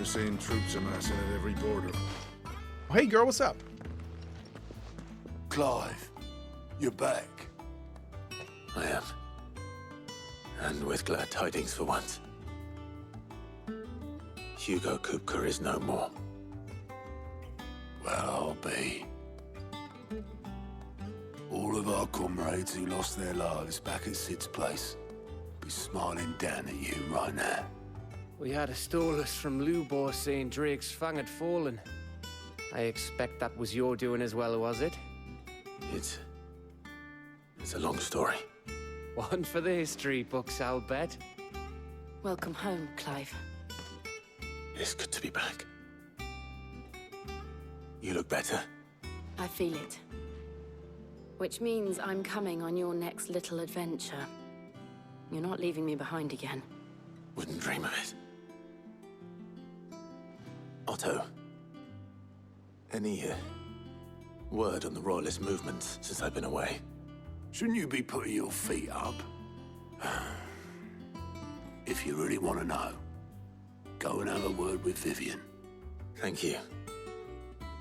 We're seeing troops amassing at every border. Oh, hey, girl, what's up? Clive, you're back. I am. And with glad tidings for once. Hugo Kupka is no more. Well, I'll be. All of our comrades who lost their lives back at Sid's place be smiling down at you right now. We had a stolus from Lubor saying Drake's fang had fallen. I expect that was your doing as well, was it? It's a long story. One for the history books, I'll bet. Welcome home, Clive. It's good to be back. You look better. I feel it. Which means I'm coming on your next little adventure. You're not leaving me behind again. Wouldn't dream of it. Otto, any word on the Royalist movements since I've been away? Shouldn't you be putting your feet up? If you really want to know, go and have a word with Vivian. Thank you.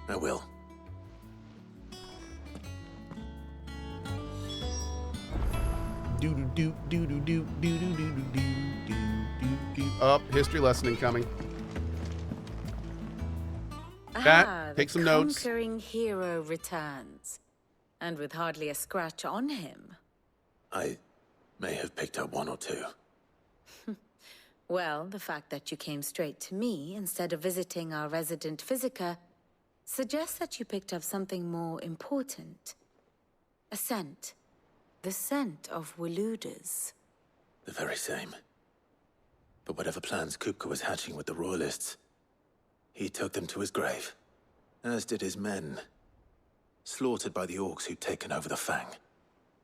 I will. Up, history lesson incoming. Cat, take some notes. The conquering hero returns, and with hardly a scratch on him. I may have picked up one or two. Well, the fact that you came straight to me instead of visiting our resident physiker suggests that you picked up something more important. A scent. The scent of Waludas. The very same. But whatever plans Kupka was hatching with the Royalists, he took them to his grave, as did his men. Slaughtered by the orcs who'd taken over the Fang.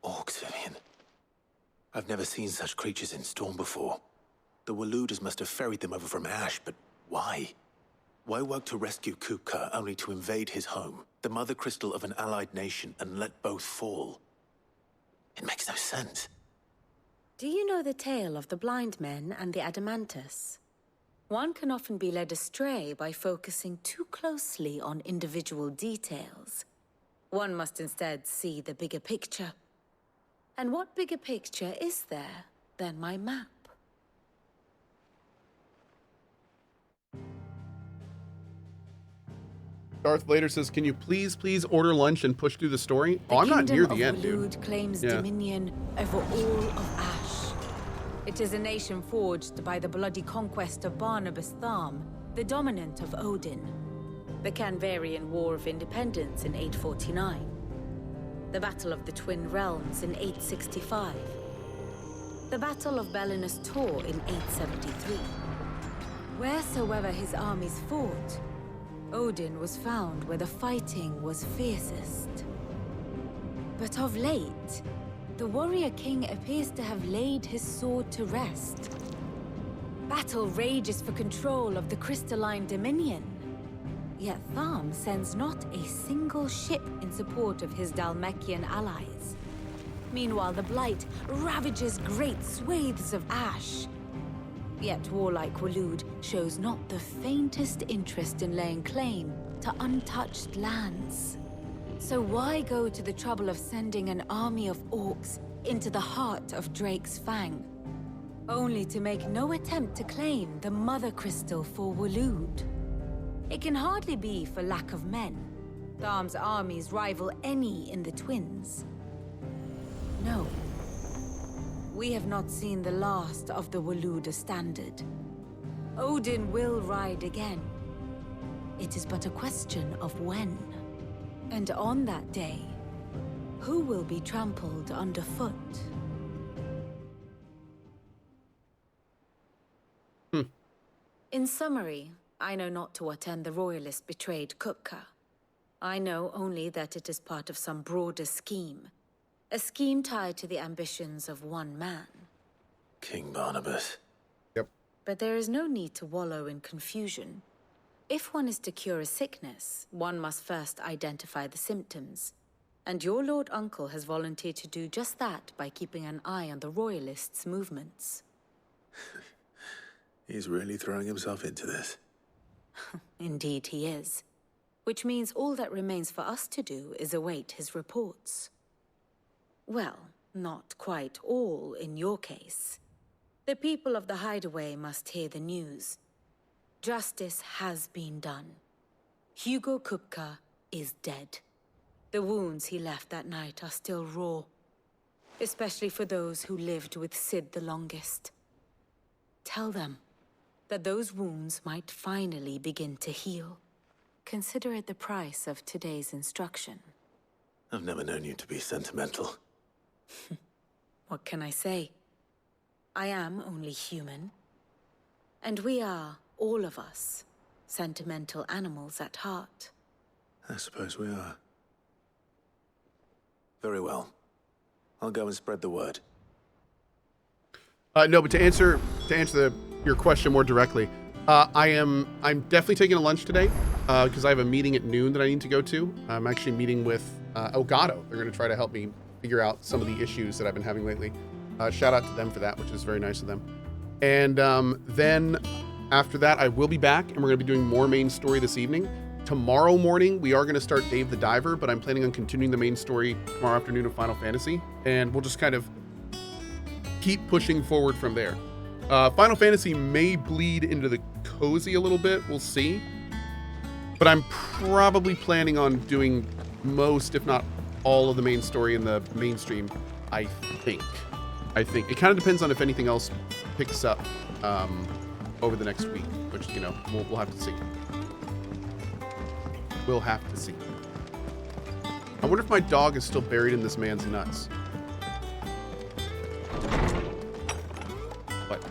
Orcs, Vivian. I've never seen such creatures in Storm before. The Waludas must have ferried them over from Ash, but why? Why work to rescue Kupka only to invade his home, the mother crystal of an allied nation, and let both fall? It makes no sense. Do you know the tale of the blind men and the Adamantus? One can often be led astray by focusing too closely on individual details. One must instead see the bigger picture. And what bigger picture is there than my map? Darth Vader says, can you please order lunch and push through the story? Oh, I'm not near the end, dude. Walud claims dominion over all of Ash. It is a nation forged by the bloody conquest of Barnabas Tharm, the dominant of Odin. The Canvarian War of Independence in 849. The Battle of the Twin Realms in 865. The Battle of Belinus Tor in 873. Wheresoever his armies fought, Odin was found where the fighting was fiercest. But of late, the warrior king appears to have laid his sword to rest. Battle rages for control of the crystalline dominion. Yet Tharm sends not a single ship in support of his Dhalmekian allies. Meanwhile, the Blight ravages great swathes of Ash. Yet warlike Walud shows not the faintest interest in laying claim to untouched lands. So why go to the trouble of sending an army of orcs into the heart of Drake's Fang, only to make no attempt to claim the Mother Crystal for Walud? It can hardly be for lack of men. Tharm's armies rival any in the Twins. No. We have not seen the last of the Waluda standard. Odin will ride again. It is but a question of when. And on that day, who will be trampled underfoot? In summary, I know not to what end the Royalists betrayed Kupka. I know only that it is part of some broader scheme. A scheme tied to the ambitions of one man. King Barnabas. Yep. But there is no need to wallow in confusion. If one is to cure a sickness, one must first identify the symptoms. And your Lord Uncle has volunteered to do just that by keeping an eye on the Royalists' movements. He's really throwing himself into this. Indeed he is. Which means all that remains for us to do is await his reports. Well, not quite all in your case. The people of the Hideaway must hear the news. Justice has been done. Hugo Kupka is dead. The wounds he left that night are still raw, especially for those who lived with Sid the longest. Tell them that those wounds might finally begin to heal. Consider it the price of today's instruction. I've never known you to be sentimental. What can I say? I am only human. And we are, all of us, sentimental animals at heart. I suppose we are. Very well. I'll go and spread the word. No, but to answer your question more directly, I'm definitely taking a lunch today because I have a meeting at noon that I need to go to. I'm actually meeting with Elgato. They're going to try to help me figure out some of the issues that I've been having lately. Shout out to them for that, which is very nice of them. And then after that, I will be back, and we're going to be doing more main story this evening. Tomorrow morning, we are going to start Dave the Diver, but I'm planning on continuing the main story tomorrow afternoon of Final Fantasy, and we'll just kind of keep pushing forward from there. Final Fantasy may bleed into the cozy a little bit. We'll see. But I'm probably planning on doing most, if not all, of the main story in the mainstream, I think. It kind of depends on if anything else picks up over the next week, which, you know, we'll have to see. We'll have to see. I wonder if my dog is still buried in this man's nuts. What?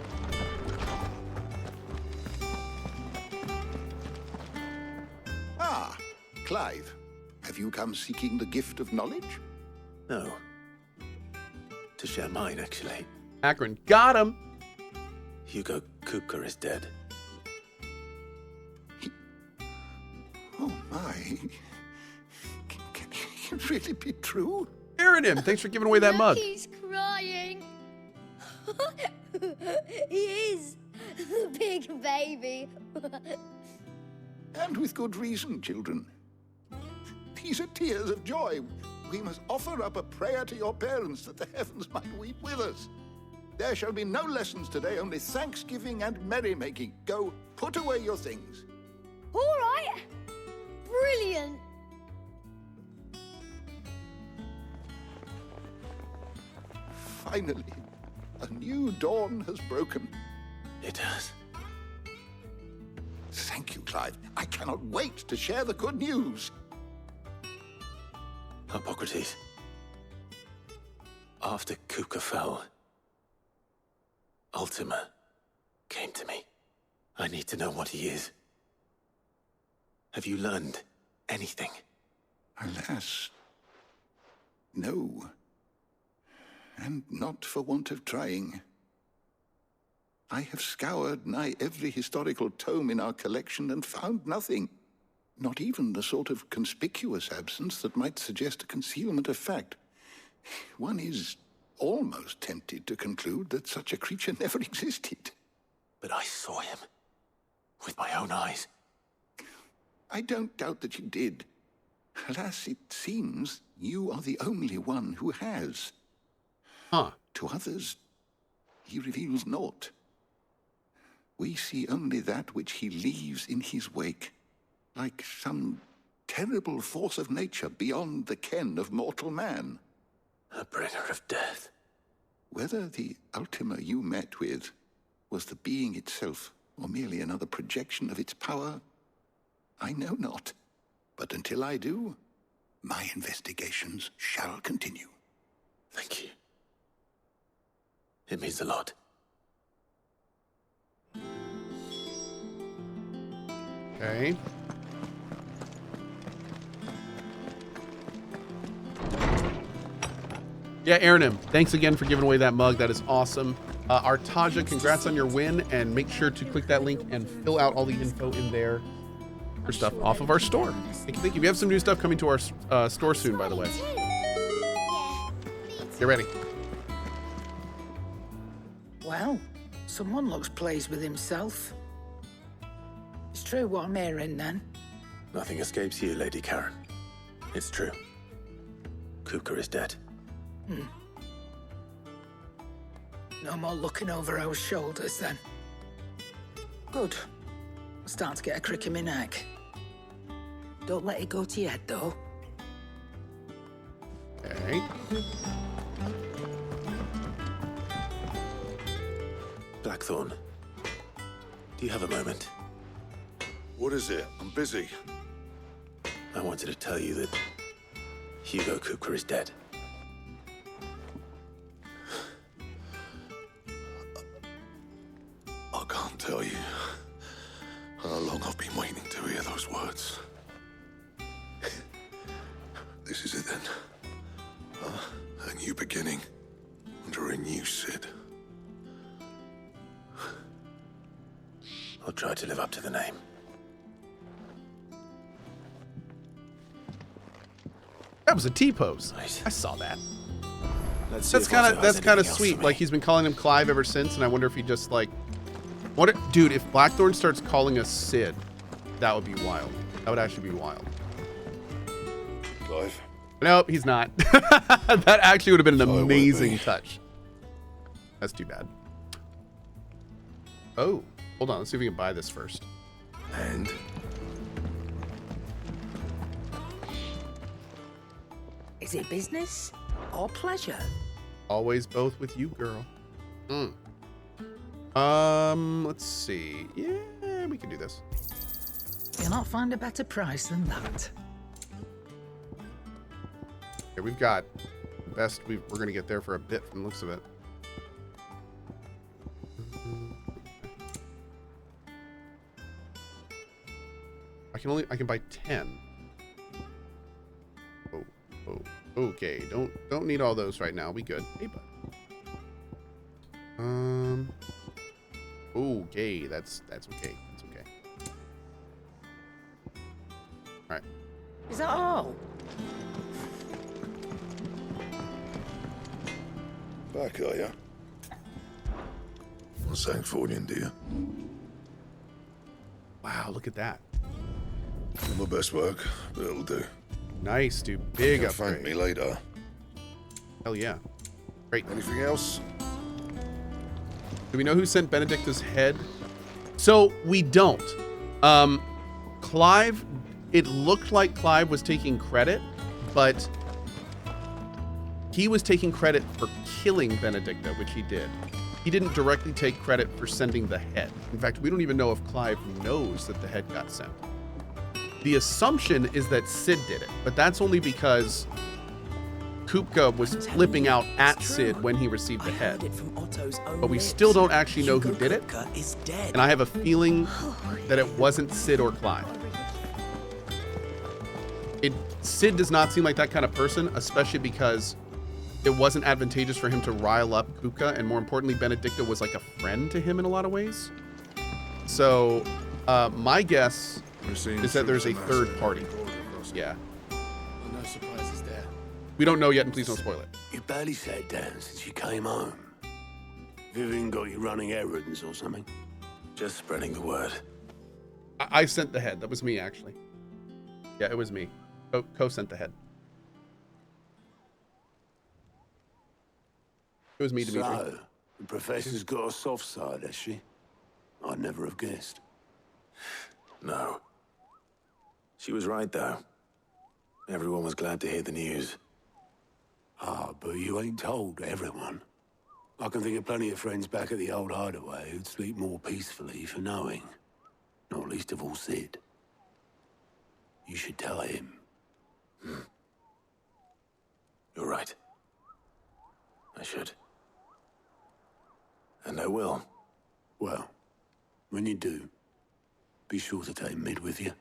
Ah, Clive. Have you come seeking the gift of knowledge? No. To share mine, actually. Akron, got him! Hugo Kupka is dead. Oh my. Can it really be true? Aaron, thanks for giving away that mug. He's crying. He is. The big baby. And with good reason, children. These are tears of joy. We must offer up a prayer to your parents that the heavens might weep with us. There shall be no lessons today, only thanksgiving and merrymaking. Go, put away your things. All right. Brilliant. Finally, a new dawn has broken. It has. Thank you, Clive. I cannot wait to share the good news. Hippocrates. After Kupka fell, Ultima came to me. I need to know what he is. Have you learned anything? Alas, no. And not for want of trying. I have scoured nigh every historical tome in our collection and found nothing. Not even the sort of conspicuous absence that might suggest a concealment of fact. One is almost tempted to conclude that such a creature never existed. But I saw him. With my own eyes. I don't doubt that you did. Alas, it seems you are the only one who has. Huh. To others, he reveals naught. We see only that which he leaves in his wake, like some terrible force of nature beyond the ken of mortal man. A bringer of death. Whether the Ultima you met with was the being itself, or merely another projection of its power, I know not. But until I do, my investigations shall continue. Thank you. It means a lot. Okay. Yeah, Aaron, thanks again for giving away that mug. That is awesome. Artaja, congrats on your win, and make sure to click that link and fill out all the info in there for stuff off of our store. Thank you, thank you. We have some new stuff coming to our store soon, by the way. Get ready. Well, someone looks pleased with himself. It's true what I'm hearing, then. Nothing escapes you, Lady Karen. It's true. Kupka is dead. No more looking over our shoulders, then. Good. I'm starting to get a crick in my neck. Don't let it go to your head, though. Okay. Blackthorne, do you have a moment? What is it? I'm busy. I wanted to tell you that Hugo Kupka is dead. I can't tell you how long I've been waiting to hear those words. This is it then. A new beginning under a new Sid. I'll try to live up to the name. That was a T-pose. Nice. I saw that. Let's see That's if Otto kind has of anything else sweet. for Like me. he's been calling him Clive ever since, and I wonder if he just like, what, dude? If Blackthorne starts calling us Sid, that would be wild. That would actually be wild. Clive? Nope, he's not. That actually would have been an Thought it would amazing be. touch. That's too bad. Oh, hold on. Let's see if we can buy this first. And? Is it business or pleasure? Always both with you, girl. Let's see. Yeah, we can do this. You'll not find a better price than that. Okay, we've got the best we're gonna get there for a bit from the looks of it. I can buy 10. Oh, okay. Don't need all those right now. We good. Hey, bud. Okay, that's okay. That's okay. All right. Is that all? Back, are ya? Not saying fortune, do you? Wow, look at that. Not my best work, but it'll do. Nice, dude. Big You'll thank upgrade. me later. Hell yeah. Great. Anything else? Do we know who sent Benedicta's head? So we don't. Clive, it looked like Clive was taking credit, but he was taking credit for killing Benedicta, which he did. He didn't directly take credit for sending the head. In fact, we don't even know if Clive knows that the head got sent. The assumption is that Sid did it, but that's only because Kupka was flipping out at Sid when he received the head. But we still don't actually know who did it, and I have a feeling that it wasn't Sid or Clive. Sid does not seem like that kind of person, especially because it wasn't advantageous for him to rile up Kupka, and more importantly, Benedicta was like a friend to him in a lot of ways. So my guess is that there's a third party. Yeah. No surprises there. We don't know yet, and please don't spoil it. You barely sat down since you came home. Vivian got you running errands or something? Just spreading the word. I sent the head. That was me, actually. Yeah, it was me. Cohh sent the head. It was me, Dimitri. So, the professor's got a soft side, has she? I'd never have guessed. No. She was right, though. Everyone was glad to hear the news. Ah, but you ain't told everyone. I can think of plenty of friends back at the old Hideaway who'd sleep more peacefully for knowing. Not least of all Sid. You should tell him. You're right. I should. And I will. Well, when you do, be sure to take Mid with you.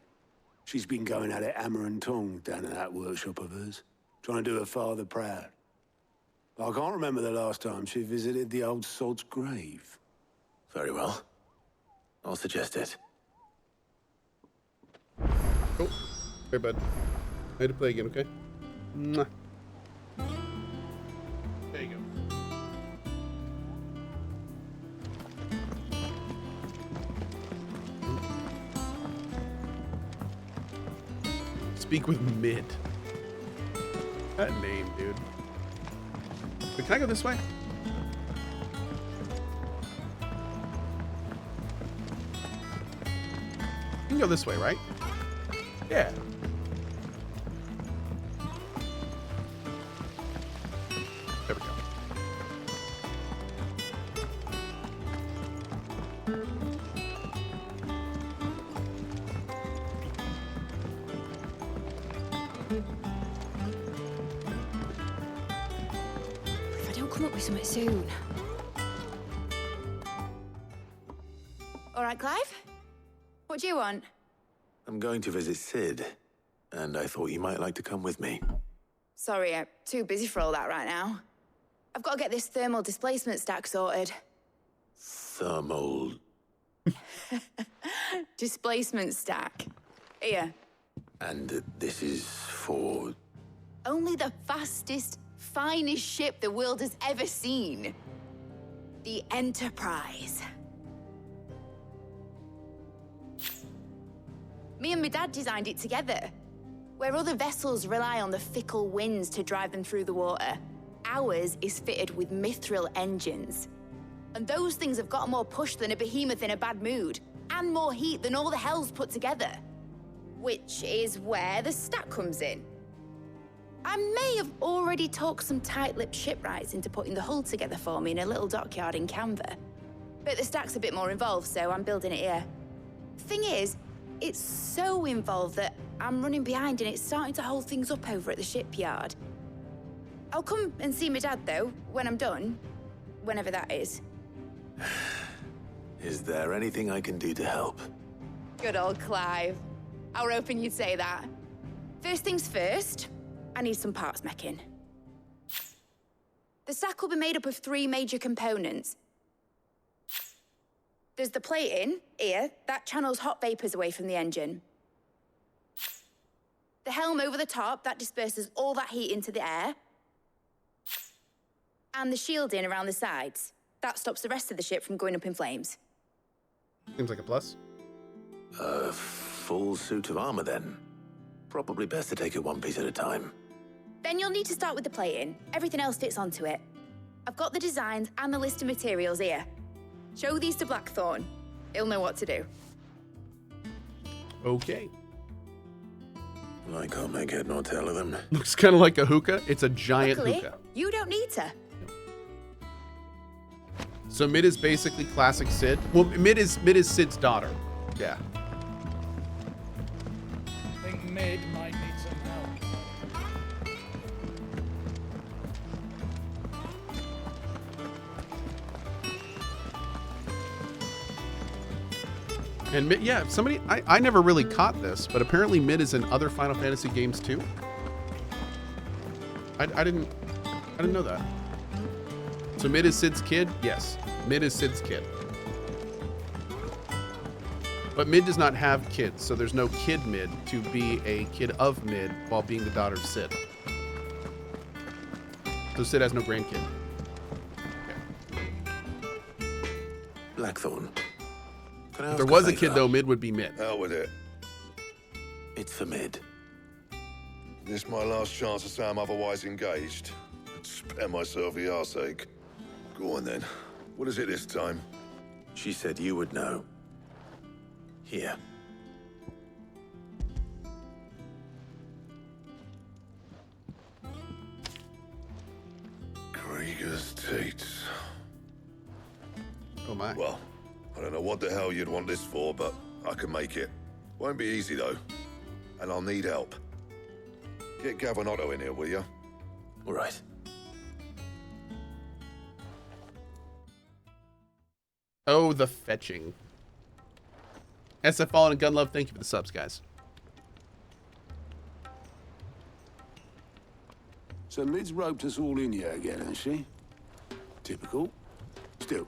She's been going at it hammer and tong down in that workshop of hers, trying to do her father proud. I can't remember the last time she visited the old sod's grave. Very well. I'll suggest it. Cool. Hey, bud. I had to play again, okay? Mwah. There you go. Speak with Mid. That name, dude. But can I go this way? You can go this way, right? Yeah. There we go. If I don't come up with something soon. All right, Clive? What do you want? I'm going to visit Sid, and I thought you might like to come with me. Sorry, I'm too busy for all that right now. I've got to get this thermal displacement stack sorted. Thermal... Displacement stack. Here. And this is for... Only the fastest, finest ship the world has ever seen. The Enterprise. Me and my dad designed it together. Where other vessels rely on the fickle winds to drive them through the water, ours is fitted with mithril engines. And those things have got more push than a behemoth in a bad mood, and more heat than all the hells put together. Which is where the stack comes in. I may have already talked some tight-lipped shipwrights into putting the hull together for me in a little dockyard in Canva. But the stack's a bit more involved, so I'm building it here. Thing is, it's so involved that I'm running behind and it's starting to hold things up over at the shipyard. I'll come and see my dad, though, when I'm done. Whenever that is. Is there anything I can do to help? Good old Clive. I were hoping you'd say that. First things first, I need some parts meching. The stack will be made up of 3 major components. There's the plating, here, that channels hot vapors away from the engine. The helm over the top, that disperses all that heat into the air. And the shielding around the sides, that stops the rest of the ship from going up in flames. Seems like a plus. A full suit of armor, then. Probably best to take it one piece at a time. Then you'll need to start with the plating. Everything else fits onto it. I've got the designs and the list of materials here. Show these to Blackthorne. He'll know what to do. Okay. I can't make head nor tail of them. Looks kind of like a hookah. It's a giant Luckily, hookah. you don't need to. So Mid is basically classic Sid. Well, Mid is Sid's daughter. Yeah. I think Mid might need some help. And Mid, yeah, somebody, I never really caught this, but apparently Mid is in other Final Fantasy games too. I didn't know that. So Mid is Sid's kid? Yes, Mid is Sid's kid. But Mid does not have kids, so there's no kid Mid to be a kid of Mid while being the daughter of Sid. So Sid has no grandkid. Okay. Blackthorne. Can I If ask there was a favor? kid though, Mid would be Mid. Hell with it. It's for Mid. This my last chance to say I'm otherwise engaged. Spare myself the arseache. Go on then. What is it this time? She said you would know. Here. Krieger's Tates. Oh my. Well, I don't know what the hell you'd want this for, but I can make it. Won't be easy though. And I'll need help. Get Gavin Otto in here, will you? All right. Oh, the fetching. SF Fallen and Gunlove, thank you for the subs, guys. So Mid's roped us all in here again, hasn't she? Typical. Still,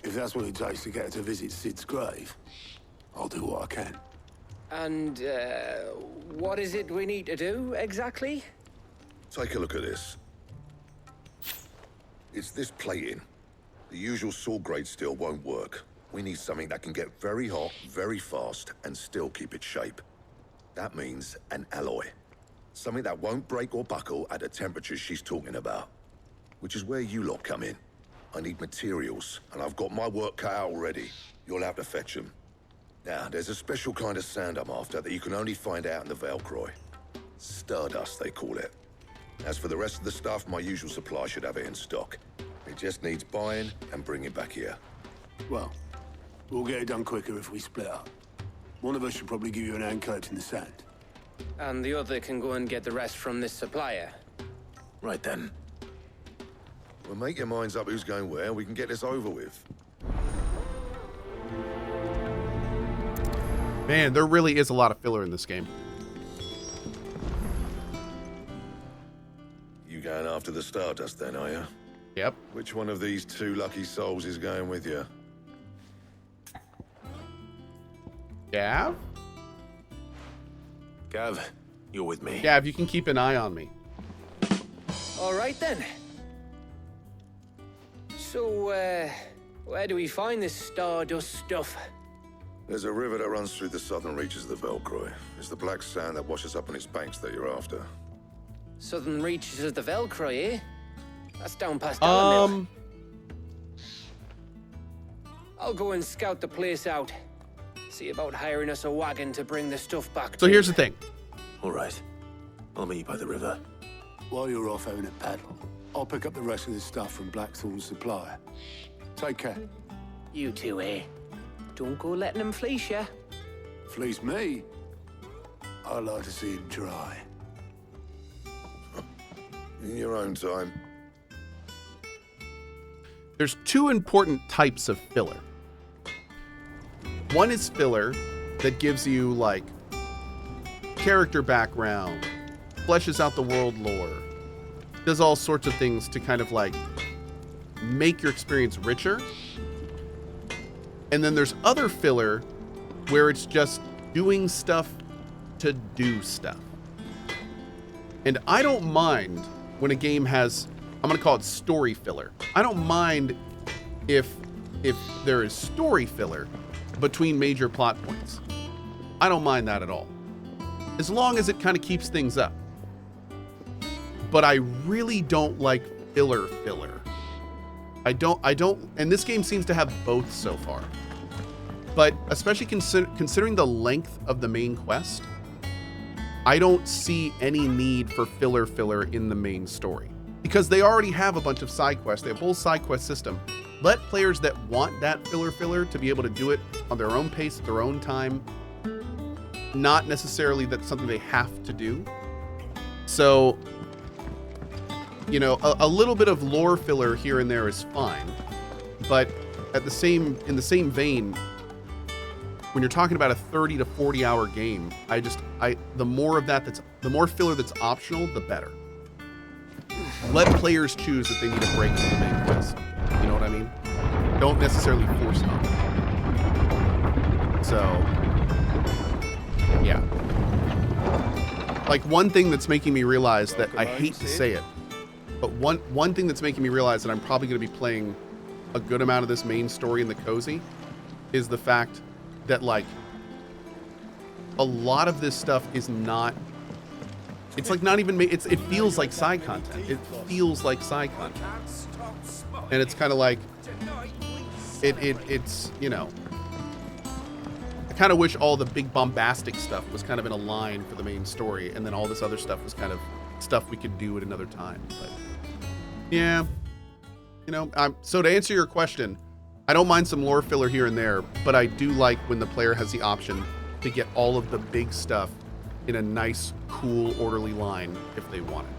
if that's what it takes to get her to visit Sid's grave, I'll do what I can. And, what is it we need to do, exactly? Take a look at this. It's this plating. The usual sword grade steel won't work. We need something that can get very hot, very fast, and still keep its shape. That means an alloy. Something that won't break or buckle at the temperatures she's talking about. Which is where you lot come in. I need materials, and I've got my work cut out already. You'll have to fetch them. Now, there's a special kind of sand I'm after that you can only find out in the Velcroy. Stardust, they call it. As for the rest of the stuff, my usual supply should have it in stock. It just needs buying and bringing back here. Well, we'll get it done quicker if we split up. One of us should probably give you an hand collecting the sand. And the other can go and get the rest from this supplier. Right then. Well, make your minds up who's going where, and we can get this over with. Man, there really is a lot of filler in this game. You going after the Stardust then, are you? Yep. Which one of these two lucky souls is going with you? Gav? Gav, you're with me. Gav, you can keep an eye on me. All right then. So, where do we find this Stardust stuff? There's a river that runs through the southern reaches of the Velcroy. It's the black sand that washes up on its banks that you're after. Southern reaches of the Velcroy, eh? That's down past Alamil. I'll go and scout the place out. See about hiring us a wagon to bring the stuff back. So here's the thing. All right. I'll meet you by the river. While you're off having a paddle, I'll pick up the rest of the stuff from Blackthorne's supplier. Take care. You two, eh? Don't go letting them fleece ya. Fleece me? I'd like to see him try. In your own time. There's two important types of filler. One is filler that gives you, like, character background, fleshes out the world lore, does all sorts of things to kind of, like, make your experience richer. And then there's other filler where it's just doing stuff to do stuff. And I don't mind when a game has, I'm going to call it story filler. I don't mind if there is story filler between major plot points. I don't mind that at all. As long as it kind of keeps things up. But I really don't like filler. I don't, and this game seems to have both so far. But especially considering the length of the main quest, I don't see any need for filler in the main story. Because they already have a bunch of side quests. They have a whole side quest system. Let players that want that filler to be able to do it on their own pace, at their own time. Not necessarily that's something they have to do. So, you know, a little bit of lore filler here and there is fine. But in the same vein, when you're talking about a 30 to 40 hour game, the more filler that's optional, the better. Let players choose if they need a break from the main quest. You know what I mean? Don't necessarily force it on them. So, yeah. Like, one thing that's making me realize that, I hate to say it, but one thing that's making me realize that I'm probably going to be playing a good amount of this main story in the cozy is the fact that, like, a lot of this stuff is not, it's like not even, it feels like side content. It feels like side content. And it's kind of like, it's, you know, I kind of wish all the big bombastic stuff was kind of in a line for the main story, and then all this other stuff was kind of stuff we could do at another time. But yeah, you know, so to answer your question, I don't mind some lore filler here and there, but I do like when the player has the option to get all of the big stuff in a nice, cool, orderly line if they want it.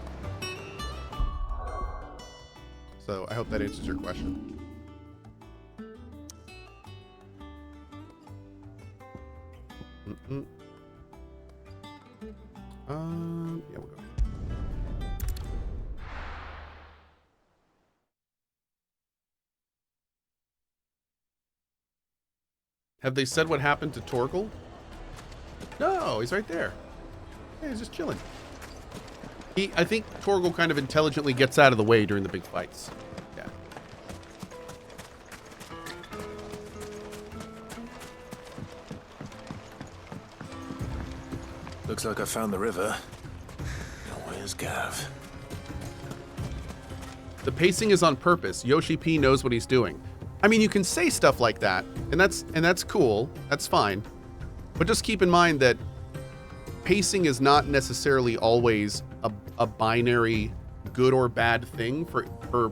So I hope that answers your question. Yeah, we'll go. Have they said what happened to Torgal? No, he's right there. Yeah, he's just chilling. I think Torgal kind of intelligently gets out of the way during the big fights. Yeah. Looks like I found the river. Now where's Gav? The pacing is on purpose. Yoshi P knows what he's doing. I mean, you can say stuff like that, and that's cool. That's fine. But just keep in mind that pacing is not necessarily always a binary good or bad thing for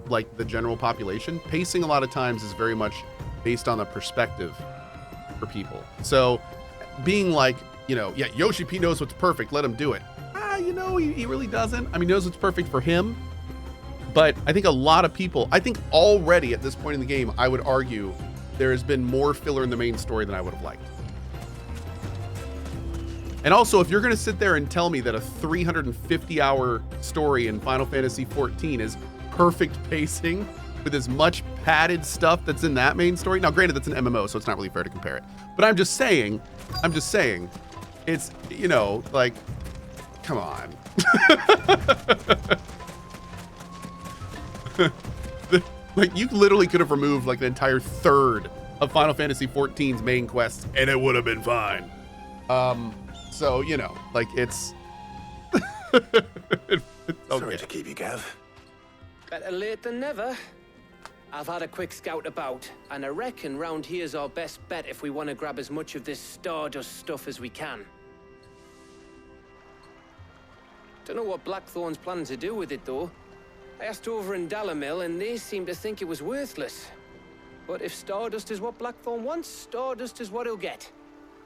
like the general population. Pacing a lot of times is very much based on a perspective for people. So being like, you know, yeah, Yoshi P knows what's perfect, let him do it. You know, he really doesn't. I mean, he knows what's perfect for him. But I think a lot of people, I think already at this point in the game, I would argue there has been more filler in the main story than I would have liked. And also, if you're going to sit there and tell me that a 350-hour story in Final Fantasy XIV is perfect pacing with as much padded stuff that's in that main story. Now, granted, that's an MMO, so it's not really fair to compare it. But I'm just saying, it's, you know, like, come on. Like, you literally could have removed like an entire third of Final Fantasy XIV's main quests and it would have been fine. So, you know, like, it's okay. Sorry to keep you, Gav. Better late than never. I've had a quick scout about, and I reckon round here's our best bet if we want to grab as much of this Stardust stuff as we can. Don't know what Blackthorne's planning to do with it, though. I asked over in Dalamil, and they seem to think it was worthless. But if Stardust is what Blackthorne wants, Stardust is what he'll get.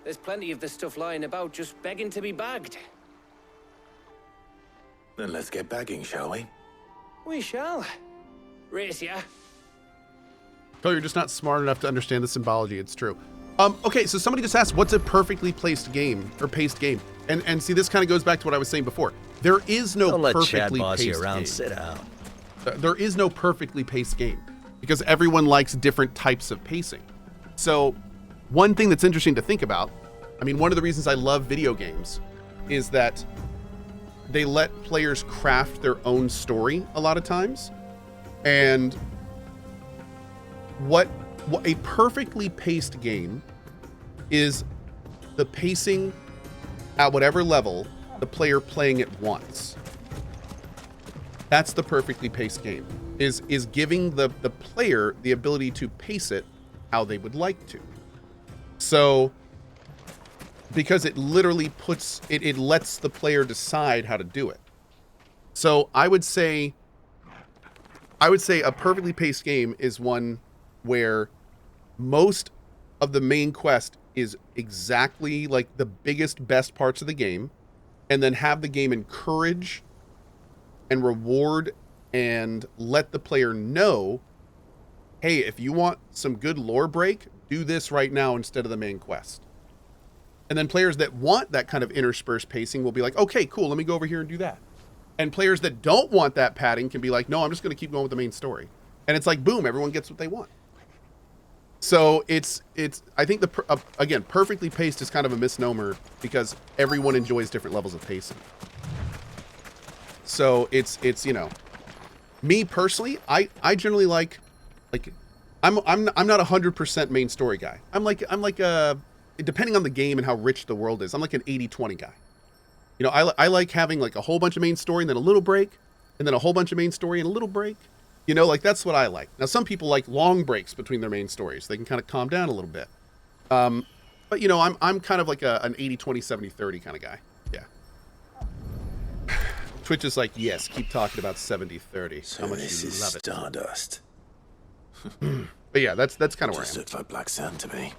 There's plenty of this stuff lying about, just begging to be bagged. Then let's get bagging, shall we? We shall. Race ya. Oh, you're just not smart enough to understand the symbology. It's true. Okay, so somebody just asked, what's a perfectly placed game or paced game? And see, this kind of goes back to what I was saying before. There is no Don't let Chad perfectly boss you paced around. game. Sit down. There is no perfectly paced game because everyone likes different types of pacing. So one thing that's interesting to think about, I mean, one of the reasons I love video games is that they let players craft their own story a lot of times. And what a perfectly paced game is the pacing at whatever level the player playing it wants. That's the perfectly paced game, is giving the player the ability to pace it how they would like to. So, because it literally puts, it lets the player decide how to do it. So I would say a perfectly paced game is one where most of the main quest is exactly like the biggest, best parts of the game, and then have the game encourage and reward and let the player know, hey, if you want some good lore break, do this right now instead of the main quest. And then players that want that kind of interspersed pacing will be like, okay, cool, let me go over here and do that. And players that don't want that padding can be like, no, I'm just going to keep going with the main story. And it's like, boom, everyone gets what they want. So it's I think again, perfectly paced is kind of a misnomer because everyone enjoys different levels of pacing. So it's you know, me personally, I generally like I'm not 100% main story guy. I'm like depending on the game and how rich the world is, I'm like an 80-20 guy. You know, I like having like a whole bunch of main story and then a little break, and then a whole bunch of main story and a little break. You know, like that's what I like. Now, some people like long breaks between their main stories. They can kind of calm down a little bit. But you know, I'm kind of like an 80-20, 70-30 kind of guy. Yeah. Twitch is like, yes, keep talking about 70-30. So how much this you is love it. Stardust. But yeah, that's kind of where I Just am. looks like black sand to me.